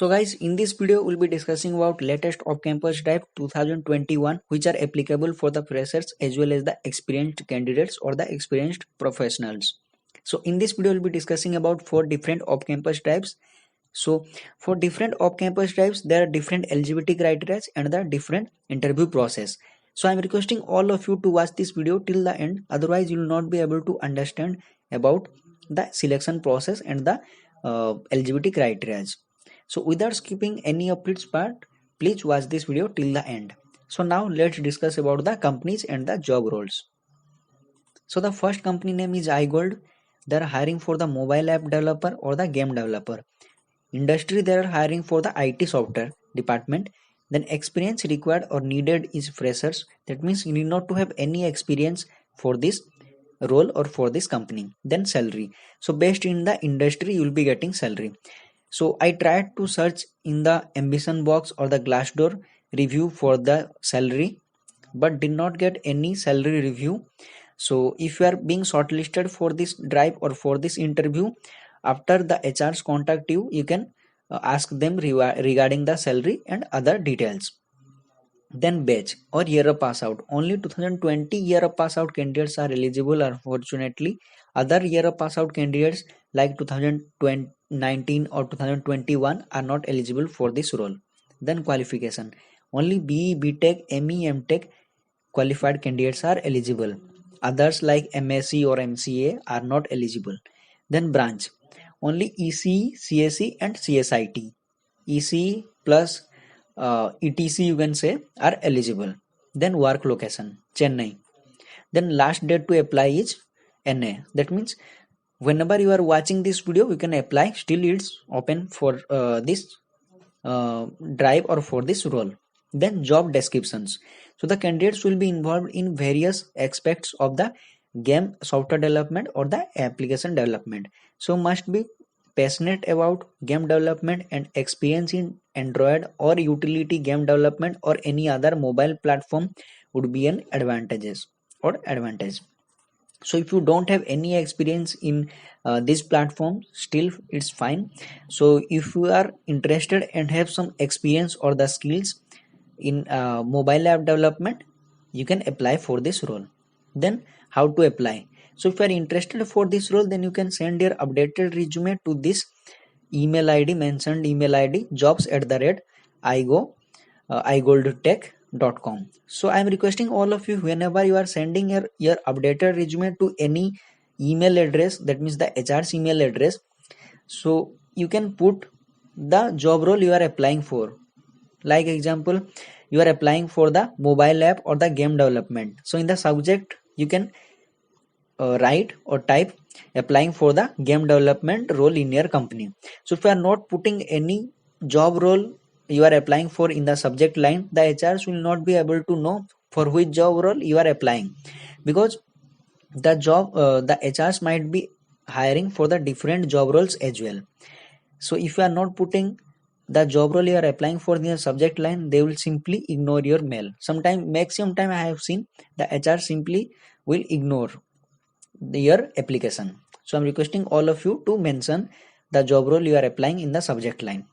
So guys, in this video we'll be discussing about latest off-campus drive 2021 which are applicable for the freshers as well as the experienced candidates or the experienced professionals. So in this video we'll be discussing about four different off-campus drives. So for different off-campus drives there are different eligibility criteria and the different interview process. So I'm requesting all of you to watch this video till the end, otherwise you will not be able to understand about the selection process and the eligibility criteria. So without skipping any of its part, please watch this video till the end. So now let's discuss about the companies and the job roles. So the first company name is iGold. They are hiring for the mobile app developer or the game developer. Industry, they are hiring for the IT software department. Then experience required or needed is freshers. That means you need not to have any experience for this role or for this company. Then salary. So based in the industry you will be getting salary. So I tried to search in the Ambition box or the Glassdoor review for the salary, but did not get any salary review. So if you are being shortlisted for this drive or for this interview, after the HRs contact you, you can ask them regarding the salary and other details. Then batch or year of pass out. Only 2020 year of pass out candidates are eligible, unfortunately. Other year of pass out candidates like 2019 or 2021 are not eligible for this role. Then qualification. Only BE, BTech, ME, MTech qualified candidates are eligible. Others like MSc or MCA are not eligible. Then branch. Only ECE, CSE and CSIT. ECE plus ETC you can say are eligible. Then work location Chennai. Then last date to apply is NA. That means whenever you are watching this video you can apply. Still it's open for this drive or for this role. Then job descriptions. So the candidates will be involved in various aspects of the game software development or the application development. So must be passionate about game development and experience in Android or utility game development or any other mobile platform would be an advantage. So if you don't have any experience in this platform, still it's fine. So if you are interested and have some experience or the skills in mobile app development, you can apply for this role. Then how to apply? So if you are interested for this role, then you can send your updated resume to this email ID, mentioned email ID, igoldtech.com. So I am requesting all of you, whenever you are sending your updated resume to any email address, that means the HR's email address, so you can put the job role you are applying for. Like example, you are applying for the mobile app or the game development. So in the subject, you can write or type applying for the game development role in your company. So if you are not putting any job role you are applying for in the subject line, the HRs will not be able to know for which job role you are applying, because the HRs might be hiring for the different job roles as well. So if you are not putting the job role you are applying for in the subject line, they will simply ignore your mail. Maximum time I have seen the HR simply will ignore your application. So I'm requesting all of you to mention the job role you are applying in the subject line.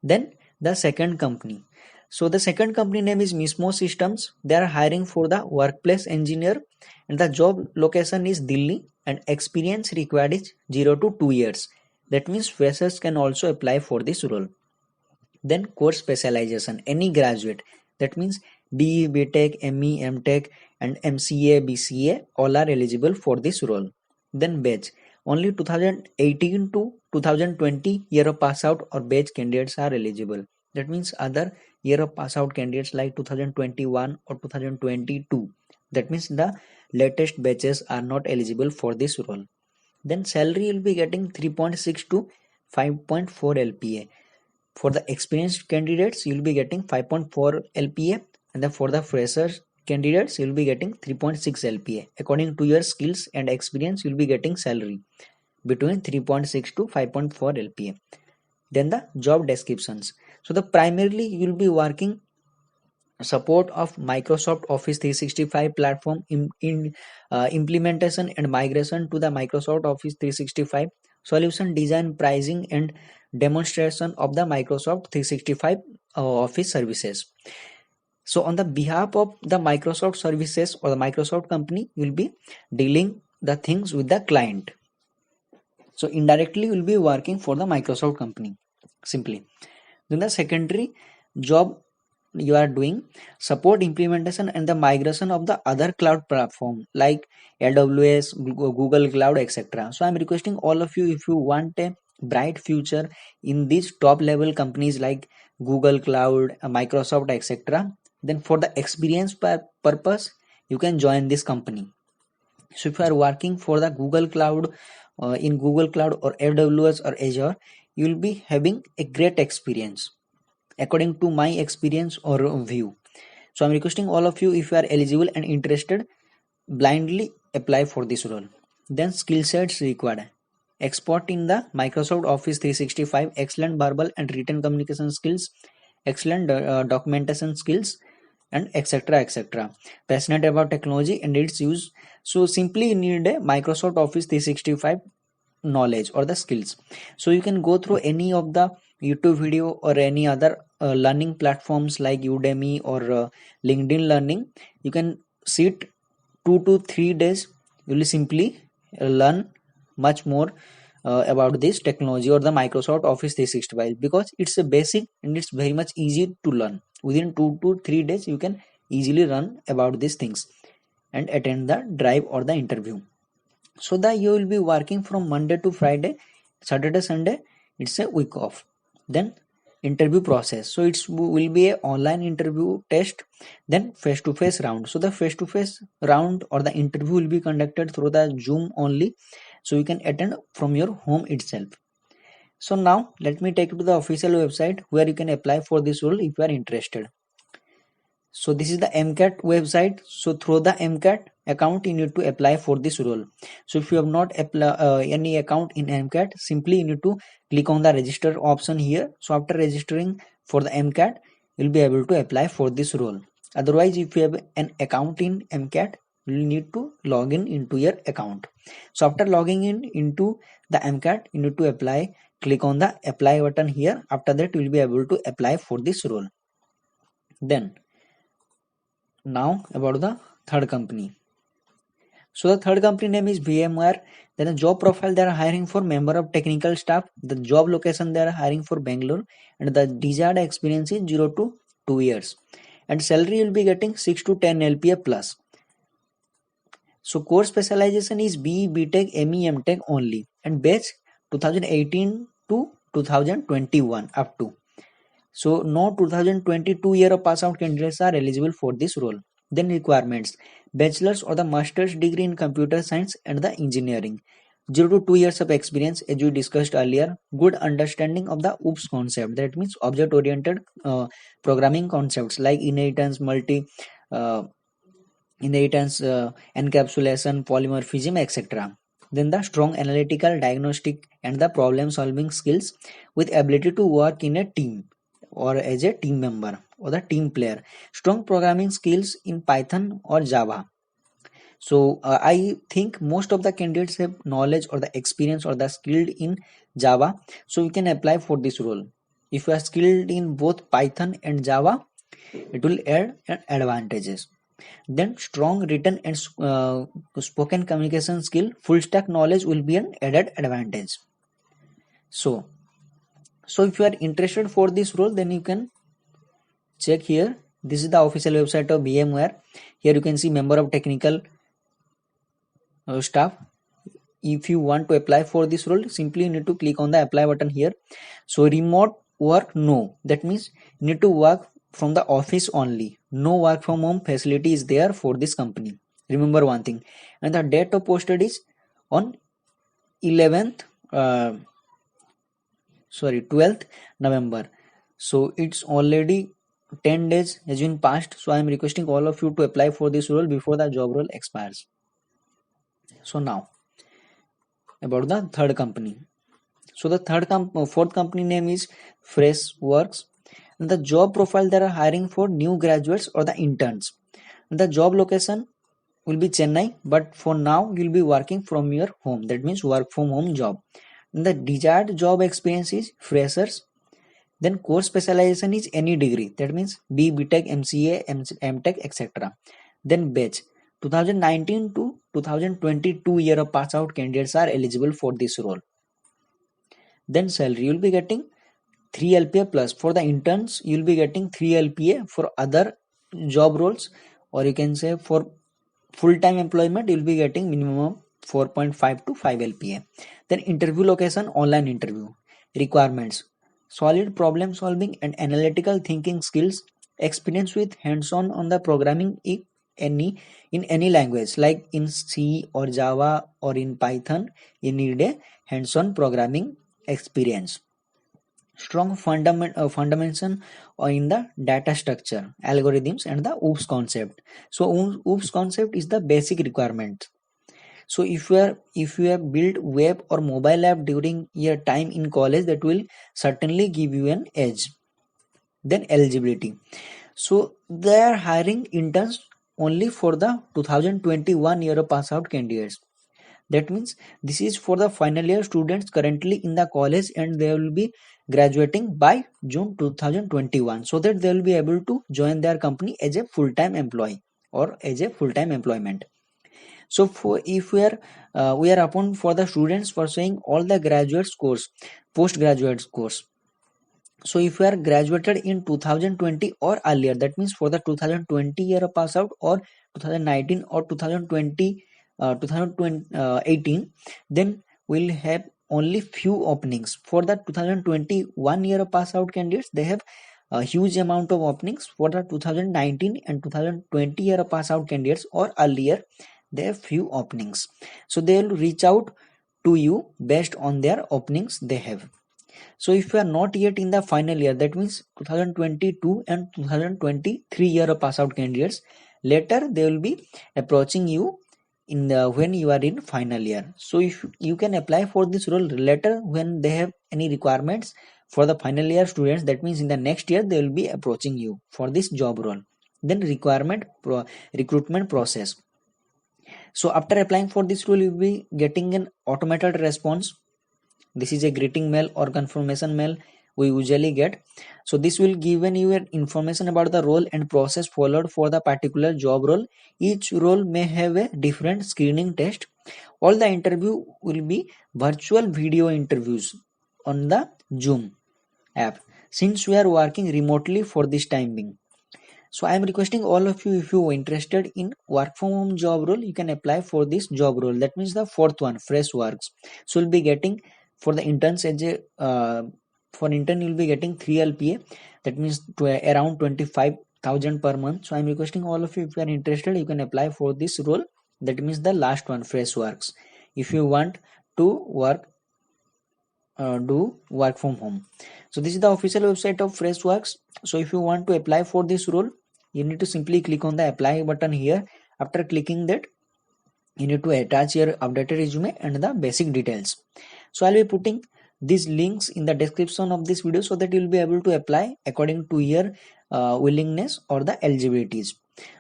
Then the second company. So the second company name is Mismo Systems. They are hiring for the workplace engineer and the job location is Delhi and experience required is 0 to 2 years. That means freshers can also apply for this role. Then course specialization, any graduate, that means BE, BTech, ME, MTech and MCA, BCA all are eligible for this role. Then batch, only 2018 to 2020 year of pass out or batch candidates are eligible. That means other year of pass out candidates like 2021 or 2022, that means the latest batches are not eligible for this role. Then salary will be getting 3.6 to 5.4 LPA. For the experienced candidates, you will be getting 5.4 LPA, and then for the freshers candidates, you will be getting 3.6 LPA. According to your skills and experience, you will be getting salary between 3.6 to 5.4 LPA. Then the job descriptions. So the primarily you will be working support of Microsoft Office 365 platform in implementation and migration to the Microsoft Office 365 solution design, pricing, and demonstration of the Microsoft 365 Office services. So on the behalf of the Microsoft services or the Microsoft company, you will be dealing the things with the client. So indirectly you will be working for the Microsoft company simply. Then the secondary job you are doing support implementation and the migration of the other cloud platform like AWS, Google Cloud, etc. So I'm requesting all of you, if you want a bright future in these top level companies like Google Cloud, Microsoft, etc., then for the experience purpose you can join this company. So if you are working for the Google Cloud, in Google Cloud or AWS or Azure, you will be having a great experience according to my experience or view. So I'm requesting all of you, if you are eligible and interested, blindly apply for this role. Then skill sets required: expert in the Microsoft Office 365, excellent verbal and written communication skills, excellent documentation skills, and etc, etc, passionate about technology and its use. So simply you need a Microsoft Office 365 knowledge or the skills. So you can go through any of the YouTube video or any other learning platforms like Udemy or LinkedIn Learning. You can sit 2 to 3 days, you will simply learn much more about this technology or the Microsoft Office 365, because it's a basic and it's very much easy to learn. Within 2 to 3 days you can easily learn about these things and attend the drive or the interview. So that you will be working from Monday to Friday, Saturday Sunday it's a week off. Then interview process, so it will be a online interview test, then face to face round. So the face to face round or the interview will be conducted through the Zoom only, so you can attend from your home itself. So now let me take you to the official website where you can apply for this role if you are interested. So this is the MCAT website. So through the MCAT account you need to apply for this role. So if you have not any account in MCAT, simply you need to click on the register option here. So after registering for the MCAT, you'll be able to apply for this role. Otherwise, if you have an account in MCAT, you will need to log in into your account. So after logging in into the MCAT, you need to apply. Click on the apply button here. After that, you will be able to apply for this role. Then now about the third company. So the third company name is VMware. Then the job profile, they are hiring for member of technical staff. The job location, they are hiring for Bangalore, and the desired experience is 0 to 2 years. And salary you will be getting 6 to 10 LPA plus. So core specialization is BE, BTech, ME, MTech only, and batch 2018 to 2021 up to. So no 2022 year of pass out candidates are eligible for this role. Then requirements: bachelor's or the master's degree in computer science and the engineering, 0 to 2 years of experience as we discussed earlier, good understanding of the OOPS concept, that means object oriented programming concepts like inheritance, encapsulation, polymorphism, etc. Then the strong analytical, diagnostic, and the problem solving skills with ability to work in a team or as a team member or the team player. Strong programming skills in Python or Java. So I think most of the candidates have knowledge or the experience or the skilled in Java, so you can apply for this role. If you are skilled in both Python and Java, it will add advantages. Then strong written and spoken communication skill, full stack knowledge will be an added advantage. So if you are interested for this role, then you can check here. This is the official website of VMware. Here you can see member of technical staff. If you want to apply for this role, simply you need to click on the apply button here. So remote work, no, that means you need to work from the office only. No work from home facility is there for this company. Remember one thing. And the date of posted is on 12th November. So it's already 10 days has been passed. So I am requesting all of you to apply for this role before the job role expires. So now about the third company. So the fourth company name is Freshworks. And the job profile, they are hiring for new graduates or the interns. And the job location will be Chennai, but for now you'll be working from your home. That means work from home job. The desired job experience is freshers. Then course specialization is any degree. That means BTech, MCA, MTech, etc. Then batch 2019 to 2022 year of pass out candidates are eligible for this role. Then salary, you will be getting 3 LPA plus. For the interns, you will be getting 3 LPA. For other job roles, or you can say for full-time employment, you will be getting minimum 4.5 to 5 LPA. Then interview location, online interview. Requirements: solid problem solving and analytical thinking skills, experience with hands-on on the programming in any language like in C or Java or in Python. You need a hands-on programming experience. Strong fundamentation in the data structure, algorithms, and the OOPS concept. So OOPS concept is the basic requirement. So if you have built web or mobile app during your time in college, that will certainly give you an edge. Then eligibility. So they are hiring interns only for the 2021 year pass out candidates. That means this is for the final year students currently in the college, and they will be graduating by June 2021, so that they will be able to join their company as a full-time employee or as a full-time employment. So for if we are upon for the students pursuing all the graduate course, postgraduate course. So if you are graduated in 2020 or earlier, that means for the 2020 year pass out or 2019 or 2020 2018, then we'll have only few openings. For the 2021 year pass out candidates, they have a huge amount of openings. For the 2019 and 2020 year pass out candidates or earlier, they have few openings. So they will reach out to you based on their openings they have. So if you are not yet in the final year, that means 2022 and 2023 year pass out candidates, later they will be approaching you in the when you are in final year. So if you can apply for this role later when they have any requirements for the final year students, that means in the next year they will be approaching you for this job role. Then recruitment process. So after applying for this role, you will be getting an automated response. This is a greeting mail or confirmation mail we usually get. So this will given you an information about the role and process followed for the particular job role. Each role may have a different screening test. All the interview will be virtual video interviews on the Zoom app, since we are working remotely for this time being. So I am requesting all of you, if you are interested in work from home job role, you can apply for this job role. That means the fourth one, Freshworks. So you'll be getting for the interns as a for intern you'll be getting 3 LPA. That means around 25,000 per month. So I'm requesting all of you, if you are interested, you can apply for this role. That means the last one, Freshworks. If you want to do work from home. So this is the official website of Freshworks. So if you want to apply for this role, you need to simply click on the apply button here. After clicking that, you need to attach your updated resume and the basic details. So I'll be putting these links in the description of this video so that you'll be able to apply according to your willingness or the eligibilities.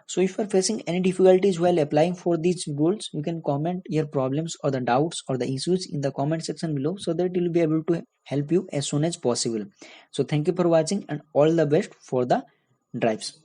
So if you are facing any difficulties while applying for these roles, you can comment your problems or the doubts or the issues in the comment section below, so that we'll be able to help you as soon as possible. So thank you for watching and all the best for the drives.